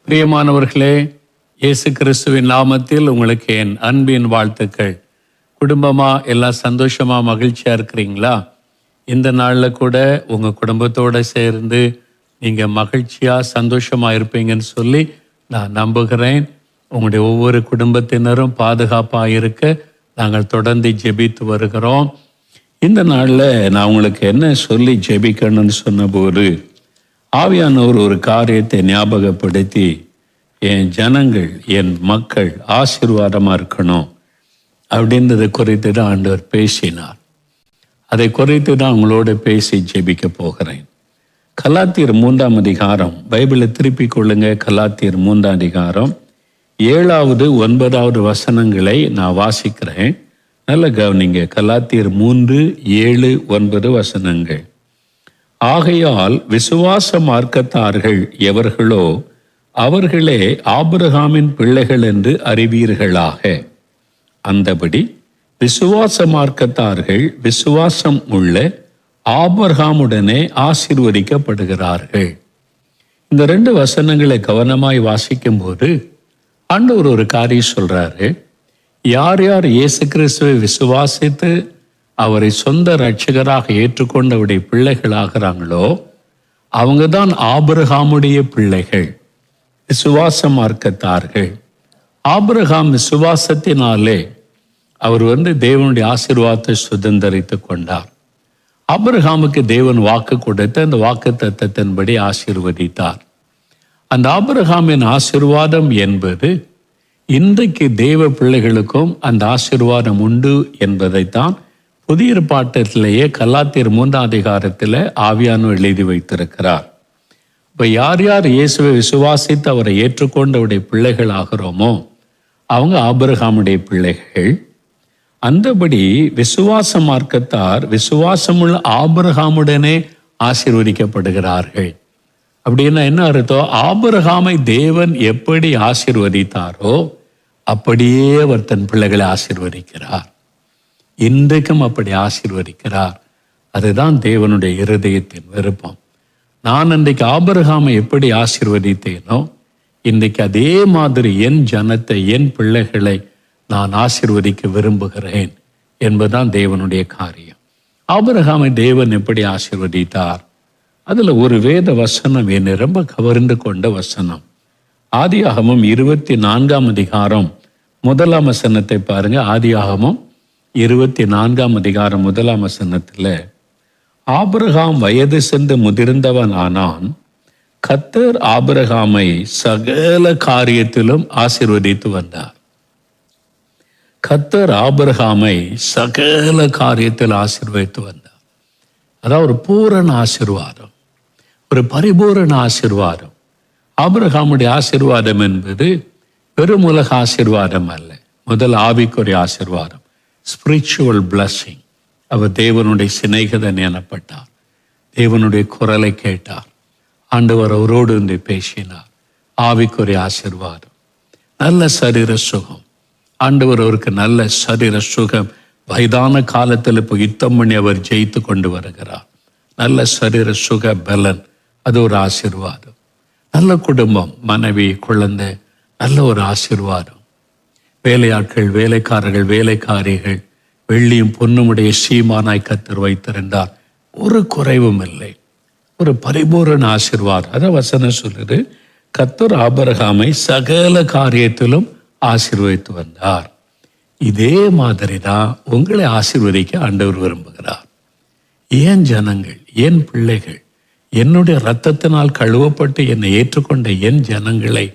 பிரியமானவர்களே, இயேசு கிறிஸ்துவின் நாமத்தில் உங்களுக்கு என் அன்பின் வாழ்த்துக்கள். குடும்பமா எல்லாம் சந்தோஷமா மகிழ்ச்சியா இருக்கிறீங்களா? இந்த நாள்ல கூட உங்க குடும்பத்தோட சேர்ந்து நீங்க மகிழ்ச்சியா சந்தோஷமா இருப்பீங்கன்னு சொல்லி நான் நம்புகிறேன். உங்களுடைய ஒவ்வொரு குடும்பத்தினரும் பாதுகாப்பா இருக்க நாங்கள் தொடர்ந்து ஜெபித்து வருகிறோம். இந்த நாள்ல நான் உங்களுக்கு என்ன சொல்லி ஜெபிக்கணும்னு சொன்னபோது ஆவியானவர் ஒரு காரியத்தை ஞாபகப்படுத்தி, என் ஜனங்கள் என் மக்கள் ஆசீர்வாதமா இருக்கணும் அப்படின்றத குறித்து தான் ஆண்டவர் பேசினார். அதை குறித்து தான் உங்களோட பேசி ஜெபிக்க போகிறேன். கலாத்தியர் 3ஆம் அதிகாரம், பைபிளை திருப்பிக் கொள்ளுங்க. கலாத்தியர் 3ஆம் அதிகாரம் 7வது 9வது வசனங்களை நான் வாசிக்கிறேன். நல்ல கவனிங்க. கலாத்தியர் 3, 7, 9 வசனங்கள். ஆகையால் விசுவாச மார்க்கத்தார்கள் எவர்களோ அவர்களே ஆபிரகாமின் பிள்ளைகள் என்று அறிவீர்களாக. அந்தபடி விசுவாச மார்க்கத்தார்கள் விசுவாசம் உள்ள ஆபிரகாமுடனே ஆசீர்வதிக்கப்படுகிறார்கள். இந்த 2 வசனங்களை கவனமாய் வாசிக்கும் போது ஆண்டவர் ஒரு காரியம் சொல்றாரு. யார் யார் இயேசு கிறிஸ்துவை விசுவாசித்து அவரை சொந்த இரட்சகராக ஏற்றுக்கொண்டவருடைய பிள்ளைகள் ஆகிறாங்களோ அவங்க தான் ஆபிரகாமுடைய பிள்ளைகள், விசுவாச மார்க்கத்தார்கள். ஆபிரகாம் விசுவாசத்தினாலே அவர் தேவனுடைய ஆசீர்வாதத்தை சுதந்திரித்து கொண்டார். ஆபிரகாமுக்கு தேவன் வாக்கு கொடுத்து அந்த வாக்கு தத்தத்தின்படி ஆசீர்வதித்தார். அந்த ஆபிரகாமின் ஆசீர்வாதம் என்பது இன்றைக்கு தேவ பிள்ளைகளுக்கும் அந்த ஆசீர்வாதம் உண்டு என்பதைத்தான் புதிய ஏற்பாட்டிலேயே கலாத்தியர் 3ஆம் அதிகாரத்தில் ஆவியானவர் எழுதி வைத்திருக்கிறார். இப்போ யார் யார் இயேசுவை விசுவாசித்து அவரை ஏற்றுக்கொண்டு அவருடைய பிள்ளைகள் ஆகிறோமோ அவங்க ஆபிரகாமுடைய பிள்ளைகள். அந்தபடி விசுவாச மார்க்கத்தார் விசுவாசமுள்ள ஆபிரகாமுடனே ஆசீர்வதிக்கப்படுகிறார்கள். அப்படின்னா என்ன அர்த்தம்? ஆபிரகாமை தேவன் எப்படி ஆசீர்வதித்தாரோ அப்படியே அவர் தன் பிள்ளைகளை ஆசீர்வதிக்கிறார். இன்றைக்கும் அப்படி ஆசீர்வதிக்கிறார். அதுதான் தேவனுடைய இருதயத்தின் விருப்பம். நான் அன்றைக்கு ஆபிரகாமை எப்படி ஆசீர்வதித்தேனோ இன்றைக்கு அதே மாதிரி என் ஜனத்தை, என் பிள்ளைகளை நான் ஆசீர்வதிக்க விரும்புகிறேன் என்பதுதான் தேவனுடைய காரியம். ஆபிரகாமை தேவன் எப்படி ஆசீர்வதித்தார்? அதுல ஒரு வேத வசனம் என்னை ரொம்ப கவர்ந்து கொண்ட வசனம். ஆதியாகமம் 24ஆம் அதிகாரம் 1ஆம் வசனத்தை பாருங்க. ஆதியாகமம் 24ஆம் அதிகாரம் 1ஆம் வசனத்துல, ஆபிரகாம் வயது சென்று முதிர்ந்தவன் ஆனான், கர்த்தர் ஆபிரகாமை சகல காரியத்திலும் ஆசீர்வதித்து வந்தார். கர்த்தர் ஆபிரகாமை சகல காரியத்தில் ஆசீர்வதித்து வந்தார். அதாவது ஒரு பூரண ஆசீர்வாதம், ஒரு பரிபூரண ஆசீர்வாதம். ஆபிரகாமுடைய ஆசீர்வாதம் என்பது வெறும் உலக ஆசீர்வாதம் அல்ல. முதல் ஆவிக்குரிய ஆசீர்வாதம், ஸ்பிரிச்சுவல் பிளஸிங். அவர் தேவனுடைய சிநேகிதன் எனப்பட்டார். தேவனுடைய குரலை கேட்டார். ஆண்டவர் அவரோடு பேசினார். ஆவிக்குரிய ஆசீர்வாதம், நல்ல சரீர சுகம். ஆண்டவர் அவருக்கு நல்ல சரீர சுகம். வயதான காலத்தில் இப்போ யுத்தம் பண்ணி அவர் ஜெயித்து கொண்டு வருகிறார். நல்ல சரீர சுக பலன், அது ஒரு ஆசீர்வாதம். நல்ல குடும்பம், மனைவி, குழந்தை, நல்ல ஒரு ஆசீர்வாதம். வேலையாட்கள், வேலைக்காரர்கள், வேலைக்காரிகள், வெள்ளியும் பொன்னுமுடைய சீமானாய் கர்த்தர் வைத்திருந்தார். ஒரு குறைவும் இல்லை. ஒரு பரிபூரண ஆசீர்வாதம். அத வசனம் சொல்லுது, கர்த்தர் ஆபிரகாமை சகல காரியத்திலும் ஆசீர்வதித்து வந்தார். இதே மாதிரி தான் உங்களை ஆசீர்வதிக்க ஆண்டவர் விரும்புகிறார். ஏன் ஜனங்கள், என் பிள்ளைகள், என்னுடைய இரத்தத்தினால் கழுவப்பட்டு என்னை ஏற்றுக்கொண்ட என் ஜனங்களை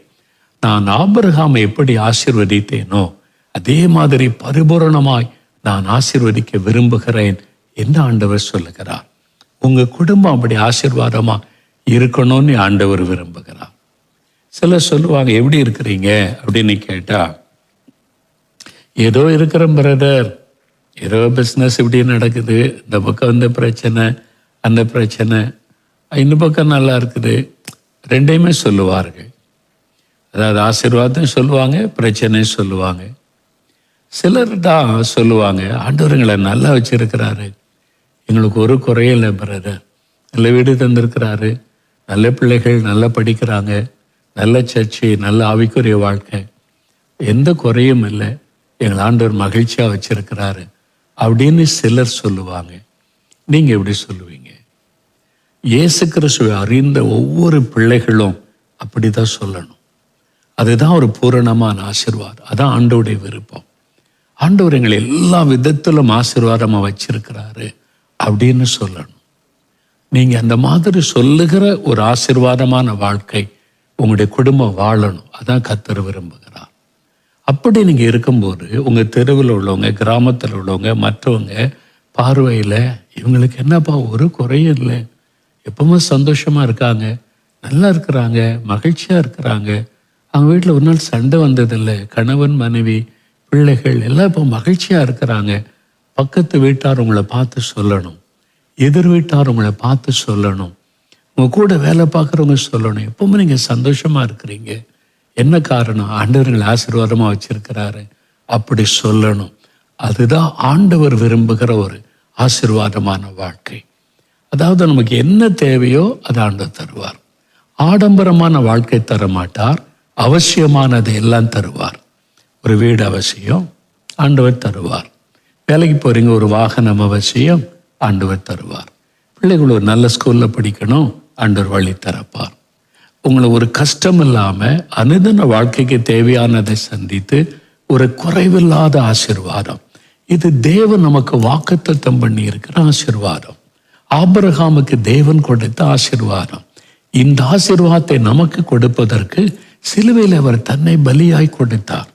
நான் ஆபிரகாமை எப்படி ஆசீர்வதித்தேனோ அதே மாதிரி பரிபூரணமாய் நான் ஆசீர்வதிக்க விரும்புகிறேன் என்று ஆண்டவர் சொல்லுகிறார். உங்க குடும்பம் அப்படி ஆசீர்வாதமா இருக்கணும்னு ஆண்டவர் விரும்புகிறார். சிலர் சொல்லுவாங்க, எப்படி இருக்கிறீங்க அப்படின்னு கேட்டா, ஏதோ இருக்கிற பிரதர், ஏதோ பிஸ்னஸ் இப்படி நடக்குது, இந்த பக்கம் பிரச்சனை, அந்த பிரச்சனை, இந்த பக்கம் நல்லா இருக்குது, ரெண்டையுமே சொல்லுவார்கள். அதாவது ஆசீர்வாதம் சொல்லுவாங்க, பிரச்சனையும் சொல்லுவாங்க. சிலர் தான் சொல்லுவாங்க, ஆண்டவர்களை நல்லா வச்சிருக்கிறாரு, எங்களுக்கு ஒரு குறையும் இல்லை பிரதர், நல்ல வீடு தந்திருக்கிறாரு, நல்ல பிள்ளைகள் நல்லா படிக்கிறாங்க, நல்ல சர்ச்சை, நல்ல ஆவிக்குரிய வாழ்க்கை, எந்த குறையும் இல்லை, எங்கள் ஆண்டவர் மகிழ்ச்சியாக வச்சிருக்கிறாரு அப்படின்னு சிலர் சொல்லுவாங்க. நீங்கள் எப்படி சொல்லுவீங்க? இயேசு கிறிஸ்துவை அறிந்த ஒவ்வொரு பிள்ளைகளும் அப்படி தான் சொல்லணும். அதுதான் ஒரு பூரணமான ஆசீர்வாதம். அதான் ஆண்டவருடைய விருப்பம். ஆண்டவர் எங்களை எல்லா விதத்திலும் ஆசீர்வாதமாக வச்சிருக்கிறாரு அப்படின்னு சொல்லணும். நீங்கள் அந்த மாதிரி சொல்லுகிற ஒரு ஆசீர்வாதமான வாழ்க்கை உங்களுடைய குடும்பம் வாழணும். அதான் கர்த்தர் விரும்புகிறார். அப்படி நீங்கள் இருக்கும்போது உங்கள் தெருவில் உள்ளவங்க, கிராமத்தில் உள்ளவங்க, மற்றவங்க பார்வையில் இவங்களுக்கு என்னப்பா ஒரு குறையும் இல்லை, எப்பவுமே சந்தோஷமாக இருக்காங்க, நல்லா இருக்கிறாங்க, மகிழ்ச்சியாக இருக்கிறாங்க, அவங்க வீட்டில் ஒரு நாள் சண்டை வந்ததில்லை, கணவன் மனைவி பிள்ளைகள் எல்லாம் இப்போ மகிழ்ச்சியாக இருக்கிறாங்க. பக்கத்து வீட்டார் உங்களை பார்த்து சொல்லணும், எதிர் வீட்டார் உங்களை பார்த்து சொல்லணும், உங்கள் கூட வேலை பார்க்குறவங்க சொல்லணும், எப்பவுமே நீங்கள் சந்தோஷமாக இருக்கிறீங்க. என்ன காரணம்? ஆண்டவர்களை ஆசீர்வாதமாக வச்சிருக்கிறாரு அப்படி சொல்லணும். அதுதான் ஆண்டவர் விரும்புகிற ஒரு ஆசீர்வாதமான வாழ்க்கை. அதாவது நமக்கு என்ன தேவையோ அதை ஆண்டவர் தருவார். ஆடம்பரமான வாழ்க்கை தர மாட்டார், அவசியமானதை எல்லாம் தருவார். ஒரு வீடு அவசியம், ஆண்டவர் தருவார். வேலைக்கு போறீங்க, ஒரு வாகனம் அவசியம், ஆண்டவர் தருவார். பிள்ளைகள் ஒரு நல்ல ஸ்கூலில் படிக்கணும், ஆண்டவர் வழி தரப்பார். உங்களை ஒரு கஷ்டம் இல்லாமல் அனுதின வாழ்க்கைக்கு தேவையானதை சந்தித்து ஒரு குறைவில்லாத ஆசீர்வாதம். இது தேவன் நமக்கு வாக்குத்தத்தம் பண்ணி இருக்கிற ஆசீர்வாதம். ஆபிரகாமுக்கு தேவன் கொடுத்த ஆசீர்வாதம். இந்த ஆசீர்வாதத்தை நமக்கு கொடுப்பதற்கு சிலுவையில் அவர் தன்னை பலியாய் கொடுத்தார்.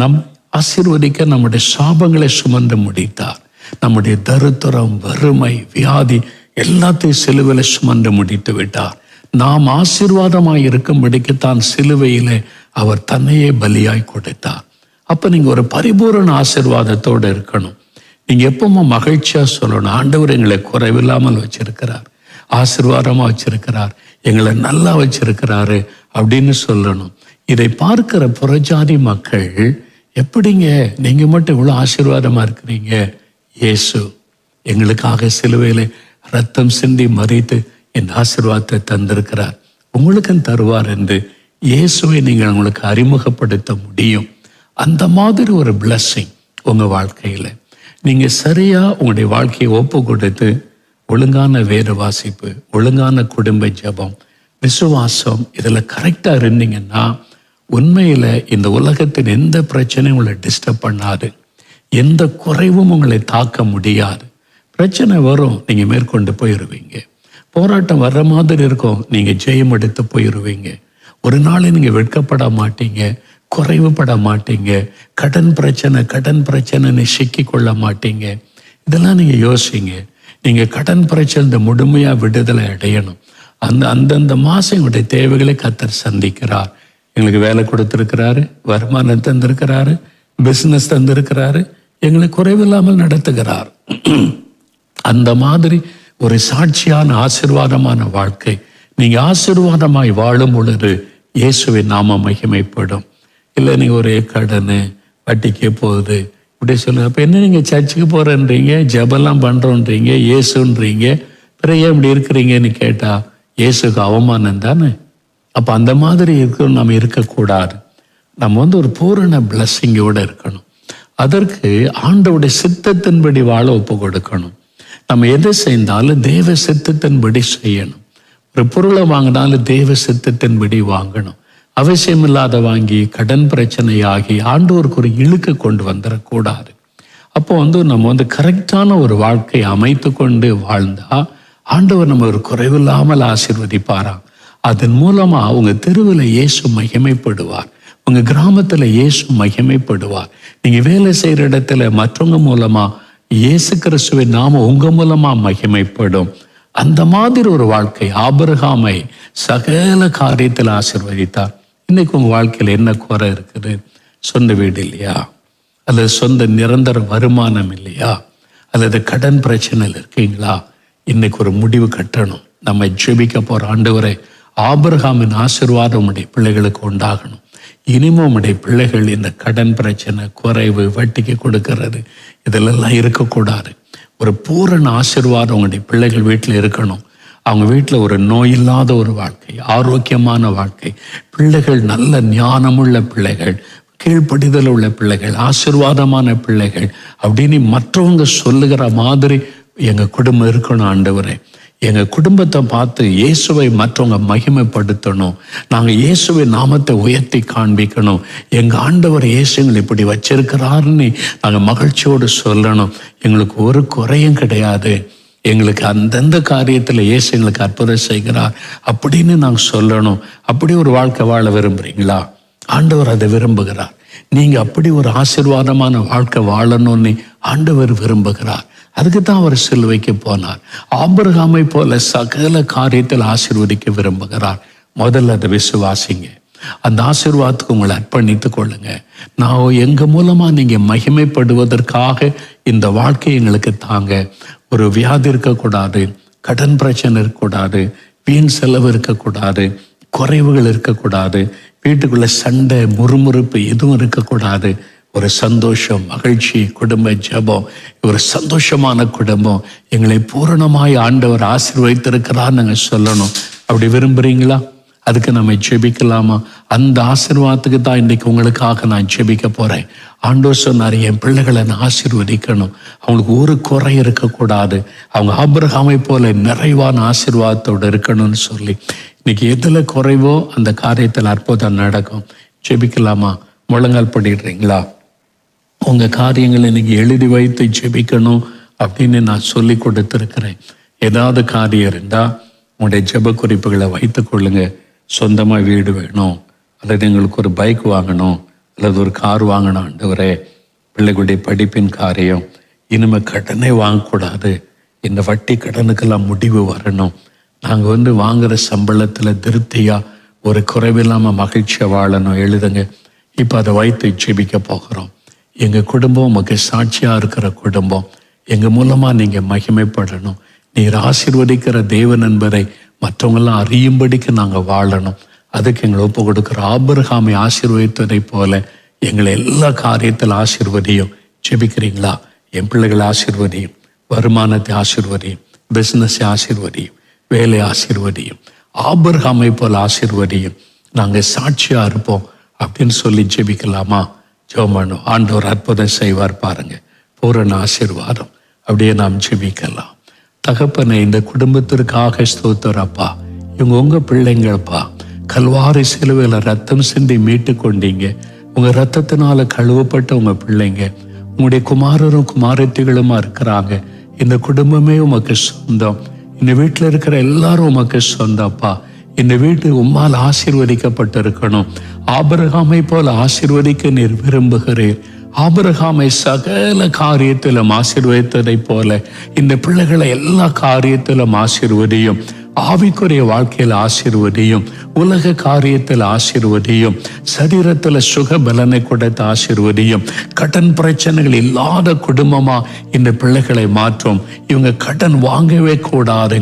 நம் ஆசீர்வதிக்க நம்முடைய சாபங்களை சுமந்து முடித்தார். நம்முடைய தரித்திரம், வறுமை, வியாதி எல்லாத்தையும் சிலுவையில் சுமந்து முடித்து விட்டார். நாம் ஆசீர்வாதமாய் இருக்கும்படிக்குத்தான் சிலுவையிலே அவர் தன்னையே பலியாய் கொடுத்தார். அப்ப நீங்க ஒரு பரிபூரண ஆசீர்வாதத்தோடு இருக்கணும். நீங்க எப்பவும் மகிழ்ச்சியா சொல்லணும், ஆண்டவர் எங்களை குறைவில்லாமல் வச்சிருக்கிறார், ஆசீர்வாதமா வச்சிருக்கிறார், எங்களை நல்லா வச்சிருக்கிறாரு அப்படின்னு சொல்லணும். இதை பார்க்கிற புறஜாதி மக்கள் எப்படிங்க நீங்க மட்டும் இவ்வளவு ஆசீர்வாதமா இருக்கிறீங்க? இயேசு எங்களுக்காக சிலுவையிலே ரத்தம் சிந்தி மறித்து இந்த ஆசீர்வாதத்தை தந்திருக்கிறார், உங்களுக்கும் தருவார் என்று இயேசுவை நீங்கள் உங்களுக்கு அறிமுகப்படுத்த முடியும். அந்த மாதிரி ஒரு பிளஸ்ஸிங் உங்க வாழ்க்கையில நீங்க சரியா உங்களுடைய வாழ்க்கையை ஒப்பு கொடுத்து ஒழுங்கான வேத வாசிப்பு, ஒழுங்கான குடும்ப ஜெபம், விசுவாசம் இதில் கரெக்டாக இருந்தீங்கன்னா உண்மையில் இந்த உலகத்தின் எந்த பிரச்சனையும் உங்களை டிஸ்டர்ப் பண்ணாது, எந்த குறைவும் உங்களை தாக்க முடியாது. பிரச்சனை வரும், நீங்கள் மேற்கொண்டு போயிடுவீங்க. போராட்டம் வர்ற மாதிரி இருக்கும், நீங்கள் ஜெயம் எடுத்து போயிடுவீங்க. ஒரு நாள் நீங்கள் வெட்கப்பட மாட்டீங்க, குறைவுபட மாட்டீங்க. கடன் பிரச்சனைன்னு சிக்கி கொள்ள மாட்டீங்க. இதெல்லாம் நீங்கள் யோசிங்க. நீங்கள் கடன் பிரச்சனை முழுமையாக விடுதலை அடையணும். அந்தந்த மாதம் எங்களுடைய தேவைகளை கர்த்தர் சந்திக்கிறார். எங்களுக்கு வேலை கொடுத்துருக்கிறாரு, வருமானம் தந்திருக்கிறாரு, பிஸ்னஸ் தந்திருக்கிறாரு, எங்களை குறைவில்லாமல் நடத்துகிறார். அந்த மாதிரி ஒரு சாட்சியான ஆசீர்வாதமான வாழ்க்கை நீங்க ஆசீர்வாதமாய் வாழும் பொழுது இயேசுவின் நாமம் மகிமைப்படும். இல்லை நீங்க ஒரே கடன், வட்டிக்கே போகுது இப்படி சொல்லுங்க. அப்ப என்ன நீங்க சர்ச்சுக்கு போறேன்றீங்க, ஜெபெல்லாம் பண்றோன்றீங்க, இயேசுன்றீங்க, பிறகு ஏன் இப்படி இருக்கிறீங்கன்னு கேட்டா இயேசுக்கு அவமானம் தானே. அப்ப அந்த மாதிரி இருக்கணும். நம்ம இருக்கக்கூடாது. நம்ம ஒரு பூரண பிளஸ்ஸிங்கோட இருக்கணும். அதற்கு ஆண்டவுடைய சித்தத்தின்படி வாழ ஒப்பு கொடுக்கணும். நம்ம எதை செய்தாலும் தேவ சித்தத்தின்படி செய்யணும். ஒரு பொருளை வாங்கினாலும் தேவ சித்தத்தின்படி வாங்கணும். அவசியம் இல்லாத வாங்கி கடன் பிரச்சனையாகி ஆண்டவருக்கு ஒரு இழுக்க கொண்டு வந்துடக்கூடாது. அப்போ நம்ம கரெக்டான ஒரு வாழ்க்கையை அமைத்து கொண்டு வாழ்ந்தா ஆண்டவர் நம்ம ஒரு குறைவில்லாமல் ஆசீர்வதிப்பாராம். அதன் மூலமா உங்க தெருவில் இயேசு மகிமைப்படுவார், உங்க கிராமத்துல இயேசு மகிமைப்படுவார். நீங்க வேலை செய்யற இடத்துல மற்றவங்க மூலமா இயேசு கிறிஸ்துவின் நாம உங்க மூலமா மகிமைப்படும். அந்த மாதிரி ஒரு வாழ்க்கை ஆபிரகாமை சகல காரியத்தில் ஆசீர்வதித்தார். இன்னைக்கு உங்க வாழ்க்கையில என்ன குறை இருக்குது? சொந்த வீடு இல்லையா, அல்லது சொந்த நிரந்தர வருமானம் இல்லையா, அல்லது கடன் பிரச்சனையில் இருக்கீங்களா? இன்னைக்கு ஒரு முடிவு கட்டணும். நம்ம ஜெபிக்க போற ஆண்டவரே, ஆபிரகாமின் ஆசீர்வாதம் உடைய பிள்ளைகளுக்கு உண்டாகணும். இனிமே உடைய பிள்ளைகள் இந்த கடன் பிரச்சனை, குறைவு, வட்டிக்கு கொடுக்கறது இதெல்லாம் இருக்கக்கூடாது. ஒரு பூரண ஆசீர்வாதம் உங்களுடைய பிள்ளைகள் வீட்டில் இருக்கணும். அவங்க வீட்டில் ஒரு நோய் இல்லாத ஒரு வாழ்க்கை, ஆரோக்கியமான வாழ்க்கை, பிள்ளைகள் நல்ல ஞானமுள்ள பிள்ளைகள், கீழ்ப்படிதல் உள்ள பிள்ளைகள், ஆசீர்வாதமான பிள்ளைகள் அப்படின்னு மற்றவங்க சொல்லுகிற மாதிரி எங்கள் குடும்பம் இருக்கணும் ஆண்டவரே. எங்கள் குடும்பத்தை பார்த்து இயேசுவை மற்றவங்க மகிமைப்படுத்தணும். நாங்கள் இயேசுவை நாமத்தை உயர்த்தி காண்பிக்கணும். எங்கள் ஆண்டவர் இயேசுங்களை இப்படி வச்சிருக்கிறாருன்னு நாங்கள் மகிழ்ச்சியோடு சொல்லணும். எங்களுக்கு ஒரு குறையும் கிடையாது. எங்களுக்கு அந்தந்த காரியத்தில் இயேசு எங்களுக்கு அற்புதம் செய்கிறார் அப்படின்னு நாங்கள் சொல்லணும். அப்படி ஒரு வாழ்க்கை வாழ விரும்புகிறீங்களா? ஆண்டவர் அதை விரும்புகிறார். நீங்கள் அப்படி ஒரு ஆசீர்வாதமான வாழ்க்கை வாழணும்னு ஆண்டவர் விரும்புகிறார். அதுக்கு தான் அவர் சிலுவைக்கு போனார். ஆபிரகாமை போல சகல காரியத்தில் ஆசீர்வதிக்க விரும்புகிறார். முதல்ல அதை விசுவாசிங்க. அந்த ஆசீர்வாதத்துக்கு உங்களை அர்ப்பணித்துக் கொள்ளுங்க. நான் எங்க மூலமா நீங்க மகிமைப்படுவதற்காக இந்த வாழ்க்கை எங்களுக்கு தாங்க. ஒரு வியாதி இருக்கக்கூடாது, கடன் பிரச்சனை இருக்கக்கூடாது, வீண் செலவு இருக்கக்கூடாது, குறைவுகள் இருக்கக்கூடாது, வீட்டுக்குள்ள சண்டை முறுமுறுப்பு எதுவும் இருக்கக்கூடாது. ஒரு சந்தோஷம், மகிழ்ச்சி, குடும்ப ஜெபம், ஒரு சந்தோஷமான குடும்பம் எங்களை பூரணமாய் ஆண்டவர் ஆசீர்வதித்திருக்கிறார் நாங்கள் சொல்லணும். அப்படி விரும்புறீங்களா? அதுக்கு நம்ம ஜெபிக்கலாமா? அந்த ஆசீர்வாதத்துக்கு தான் இன்னைக்கு உங்களுக்காக நான் ஜெபிக்க போறேன். ஆண்டவர் சொன்னார், என் பிள்ளைகளை நான் ஆசீர்வதிக்கணும், அவங்களுக்கு ஒரு குறை இருக்கக்கூடாது, அவங்க ஆபிரகாமை போல நிறைவான ஆசீர்வாதத்தோடு இருக்கணும்னு சொல்லி. இன்னைக்கு எதுல குறைவோ அந்த காரியத்தில் அற்புதம் நடக்கும். ஜெபிக்கலாமா? முழங்கால் படிடுறீங்களா? உங்க காரியங்களை இன்னைக்கு எழுதி வைத்து ஜெபிக்கணும் அப்படின்னு நான் சொல்லி கொடுத்துருக்கிறேன். ஏதாவது காரியம் இருந்தா உங்களுடைய ஜெப குறிப்புகளை வைத்துக் கொள்ளுங்க. சொந்தமா வீடு வேணும், அல்லது எங்களுக்கு ஒரு பைக் வாங்கணும், அல்லது ஒரு கார் வாங்கணும் ஆண்டவரே, பிள்ளைகளுடைய படிப்பின் காரியம், இனிமே கடனே வாங்கக்கூடாது, இந்த வட்டி கடனுக்கெல்லாம் முடிவு வரணும், நாங்கள் வாங்குற சம்பளத்தில் திருப்தியா ஒரு குறைவில்லாமல் மகிழ்ச்சியா வாழணும். எழுதுங்க. இப்போ அதை வைத்து ஜெபிக்க போகிறோம். எங்கள் குடும்பம் உமக்கு சாட்சியாக இருக்கிற குடும்பம், எங்கள் மூலமாக நீங்கள் மகிமைப்படணும், நீர் ஆசீர்வதிக்கிற தேவன் என்பதை மற்றவங்கெல்லாம் அறியும்படிக்கு நாங்கள் வாழணும். அதுக்கு எங்களை ஒப்பு கொடுக்குற ஆபிரகாமை ஆசீர்வதித்ததை போல எங்களை எல்லா காரியத்தில் ஆசீர்வதியும். ஜெபிக்கிறீங்களா? என் பிள்ளைகளை ஆசீர்வதியும், வருமானத்தை ஆசீர்வதியும், பிஸ்னஸை ஆசீர்வதியும், வேலை ஆசீர்வதியும், ஆபிரகாமை போல ஆசீர்வதியும், நாங்கள் சாட்சியாக இருப்போம் அப்படின்னு சொல்லி ஜெபிக்கலாமா? ஜெபம். ஆண்டவர் அற்புதம் செய்வார் பாருங்க. பூரண ஆசீர்வாதம். அப்படியே நாம் ஜெபிக்கலாம். தகப்பனை, இந்த குடும்பத்திற்காக ஸ்தோத்திரப்பா. இவங்க உங்க பிள்ளைங்கப்பா. கல்வாரி சிலுவையில் ரத்தம் சிந்தி மீட்டு கொண்டீங்க. உங்க ரத்தத்தினால கழுவப்பட்ட உங்க பிள்ளைங்க உங்களுடைய குமாரரும் குமாரத்திகளுமா இருக்கிறாங்க. இந்த குடும்பமே உமக்கு சொந்தம். இந்த வீட்டில் இருக்கிற எல்லாரும் உமக்கு சொந்தப்பா. இந்த வீட்டு உம்மால் ஆசீர்வதிக்கப்பட்டு இருக்கணும். ஆபிரகாமை போல ஆசீர்வதிக்க நீர் விரும்புகிறீர். ஆபிரகாமை சகல காரியத்திலும் ஆசீர்வதித்ததை போல இந்த பிள்ளைகளை எல்லா காரியத்திலும் ஆசீர்வதியும். ஆவிக்குரிய வாழ்க்கையில் ஆசீர்வதியும், உலக காரியத்தில் ஆசீர்வதியும், சரீரத்தில் சுக பலனை கொடுத்து ஆசீர்வதியும். கடன் பிரச்சனைகள் இல்லாத குடும்பமா இந்த பிள்ளைகளை மாற்றும். இவங்க கடன் வாங்கவே கூடாது,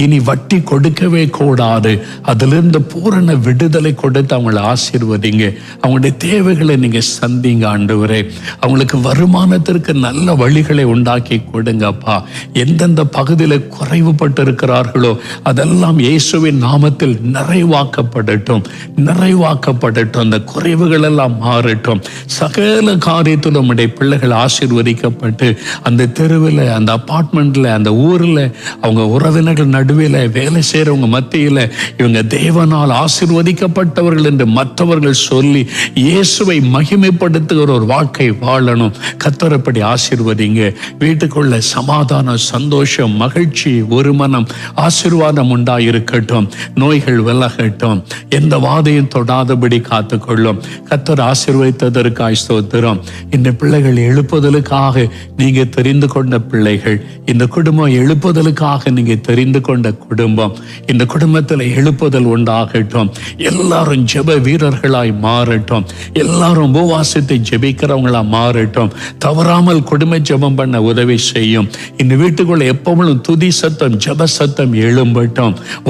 இனி வட்டி கொடுக்கவே கூடாது. அதிலிருந்து பூரண விடுதலை கொடுத்து அவங்களை ஆசீர்வதிங்க. அவங்களுடைய தேவைகளை நீங்க சந்திங்க ஆண்டவரே. அவங்களுக்கு வருமானத்திற்கு நல்ல வழிகளை உண்டாக்கி கொடுங்கப்பா. எந்தெந்த பகுதியில் குறைவுபட்டு இருக்கிறார்களோ அதெல்லாம் இயேசுவின் நாமத்தில் நிறைவாக்கப்படட்டும், நிறைவாக்கப்படட்டும். அந்த குறைவுகள் எல்லாம் மாறட்டும். சகல காரியத்தில் நம்முடைய பிள்ளைகள் ஆசீர்வதிக்கப்பட்டு அந்த தெருவில், அந்த அபார்ட்மெண்ட்ல, அந்த ஊரில், அவங்க உறவினர்கள் நடுவில், வேலை செய்யறவங்க மத்தியில் இவங்க தேவனால் ஆசீர்வதிக்கப்பட்டவர்கள் என்று மற்றவர்கள் சொல்லி இயேசுவை மகிமைப்படுத்துகிற ஒரு வாழ்க்கை வாழணும். கர்த்தரப்படி ஆசீர்வதிங்க. வீட்டுக்குள்ள சமாதானம், சந்தோஷம், மகிழ்ச்சி, ஒரு மனம், ஆசீர்வாதம் உண்டாயிருக்கட்டும். நோய்கள் விலகட்டும். எந்த வாதையும் தொடாதபடி காத்துக்கொள்ளும். கர்த்தர் ஆசீர்வதித்ததற்காய் ஸ்தோத்திரம். இந்த பிள்ளைகள் எழுப்புதலுக்காக நீங்க தெரிந்து கொண்ட பிள்ளைகள். இந்த குடும்பம் எழுப்புதலுக்காக நீங்க தெரிந்து கொண்ட குடும்பம். இந்த குடும்பத்தில் எழுப்புதல் உண்டாகட்டும். எல்லாரும் ஜெப வீரர்களாய் மாறட்டும். எல்லாரும் உபவாசத்தை ஜெபிக்கிறவங்களா மாறட்டும். தவறாமல் குடும்ப ஜெபம் பண்ண உதவி செய்யும். இந்த வீட்டுக்குள்ள எப்பவும் துதி சத்தம், ஜெப சத்தம் எழும்பட்டும்.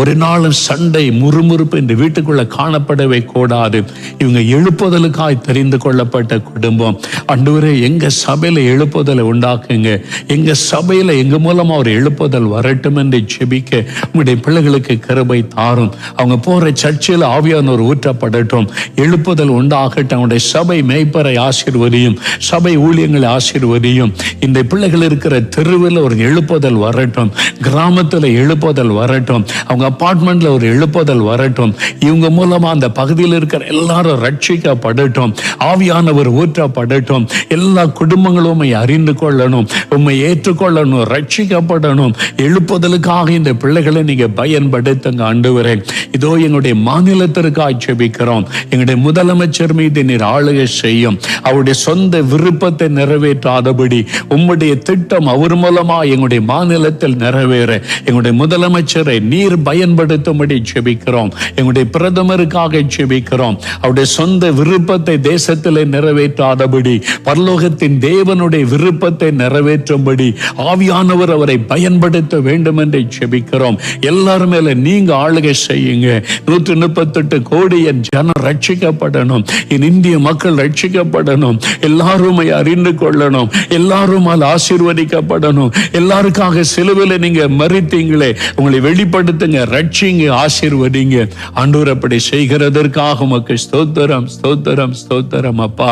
ஒரு நாளும் சண்டை, முறுமுறுப்பு இந்த இந்த வீட்டுக்குள்ள காணப்படவே கூடாது. இவங்க எழுப்புதலுக்காய் தெரிந்து கொள்ளப்பட்ட குடும்பம். ஆண்டவரே, எங்க சபையில எழுப்புதலை உண்டாக்குங்க, எங்க சபையில எங்க மூலமா ஒரு எழுப்புதல் வரட்டும் என்று ஜெபிக்க உங்களுடைய பிள்ளைகளுக்கு கிருபை தாரும். அவங்க போற சர்ச்சில் ஆவியானவர் ஊற்றப்படட்டும், எழுப்புதல் உண்டாகட்டும். அவங்களுடைய சபை மேய்ப்பரை ஆசீர்வதியும், சபை ஊழியங்களை ஆசீர்வதியும். இந்த பிள்ளைகள் இருக்கிற தெருவில் ஒரு எழுப்புதல் வரட்டும், கிராமத்தில் எழுப்புதல் வரட்டும், அவங்க அபார்ட்மெண்ட்ல ஒரு எழுப்புதல் வரட்டும். இவங்க மூலமா அந்த பகுதியில் இருக்கிற எல்லாரும் ரட்சிக்கப்படட்டும், ஆவியானவர் ஊற்றப்படட்டும். எல்லா குடும்பங்களும் உம்மை அறிந்து கொள்ளணும், உம்மை ஏற்றுக்கொள்ளணும், ரட்சிக்கப்படணும். எழுப்புதலுக்காக இந்த பிள்ளைகளை நீங்க பயன்படுத்துங்க ஆண்டவரே. இதோ எங்களுடைய மாநிலத்திற்காக ஜெபிக்கிறோம். எங்களுடைய முதலமைச்சர் மீது நீர் ஆளுகை செய்யும். அவருடைய சொந்த விருப்பத்தை நிறைவேற்றாதபடி உம்முடைய திட்டம் அவர் மூலமா எங்களுடைய மாநிலத்தில் நிறைவேற எங்களுடைய முதலமைச்சரை நீர் பயன்படுத்தும்படி ஜெபிக்கிறோம். எங்களுடைய பிரதமருக்காக ஜெபிக்கிறோம். அவருடைய சொந்த விருப்பத்தை தேசத்தில் நிறைவேற்றாதபடி பரலோகத்தின் தேவனுடைய விருப்பத்தை நிறைவேற்றும்படி ஆவியானவர் அவரை பயன்படுத்த வேண்டும் என்று ஜெபிக்கிறோம். எல்லாரும் மேல நீங்க ஆளுகை செய்யுங்க. 138 கோடி ஜனம் ரட்சிக்கப்படணும், இந்திய மக்கள் ரட்சிக்கப்படணும், எல்லாரும் அறிந்து கொள்ளணும், எல்லாரும் ஆசீர்வதிக்கப்படணும். எல்லாருக்காக சிலுவையில நீங்க மரித்தீங்களே, உங்களை வெளிப்படுத்துங்க, ரட்சிங்க, ஆசீர்வதிங்க. ஆண்டவர் அப்படி செய்கிறதற்காக உமக்கு ஸ்தோத்திரம், ஸ்தோத்திரம், ஸ்தோத்திரம். அப்பா,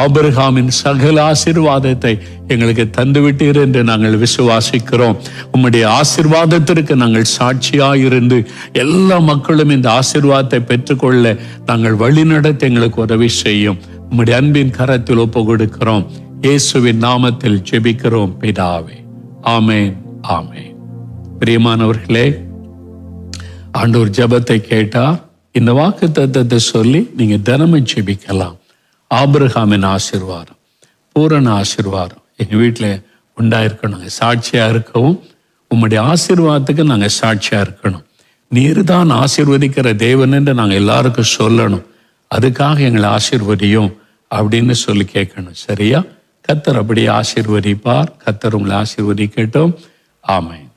ஆபிரகாமின் சகல ஆசீர்வாதத்தை எங்களுக்கு தந்துவிட்டீர் என்று நாங்கள் விசுவாசிக்கிறோம். உம்முடைய ஆசீர்வாதத்திற்கு நாங்கள் சாட்சியாயிருந்து எல்லா மக்களும் இந்த ஆசீர்வாதத்தை பெற்றுக்கொள்ள நாங்கள் வழிநடத்த எங்களுக்கு உதவி செய்யும். உம்முடைய அன்பின் கரத்தில் ஒப்பு கொடுக்கிறோம். இயேசுவின் நாமத்தில் ஜெபிக்கிறோம் பிதாவே. ஆமென், ஆமென். பிரியமானவர்களே, ஆண்டவர் ஜெபத்தை கேட்டா இந்த வாக்குத்தத்தத்தை சொல்லி நீங்க தினமும் ஜெபிக்கலாம். ஆபிரகாமின் ஆசீர்வாதம், பூரண ஆசீர்வாதம் எங்க வீட்டில் உண்டாயிருக்கணும். சாட்சியா இருக்கவும் உம்முடைய ஆசீர்வாதத்துக்கு நாங்கள் சாட்சியா இருக்கணும். நீர் தான் ஆசீர்வதிக்கிற தேவன் என்று நாங்கள் எல்லாருக்கும் சொல்லணும். அதுக்காக எங்களை ஆசீர்வதியும் அப்படின்னு சொல்லி கேட்கணும். சரியா? கர்த்தர் அப்படியே ஆசீர்வதிப்பார். கர்த்தர் உங்களை ஆசீர்வதிக்கட்டும். ஆமென்.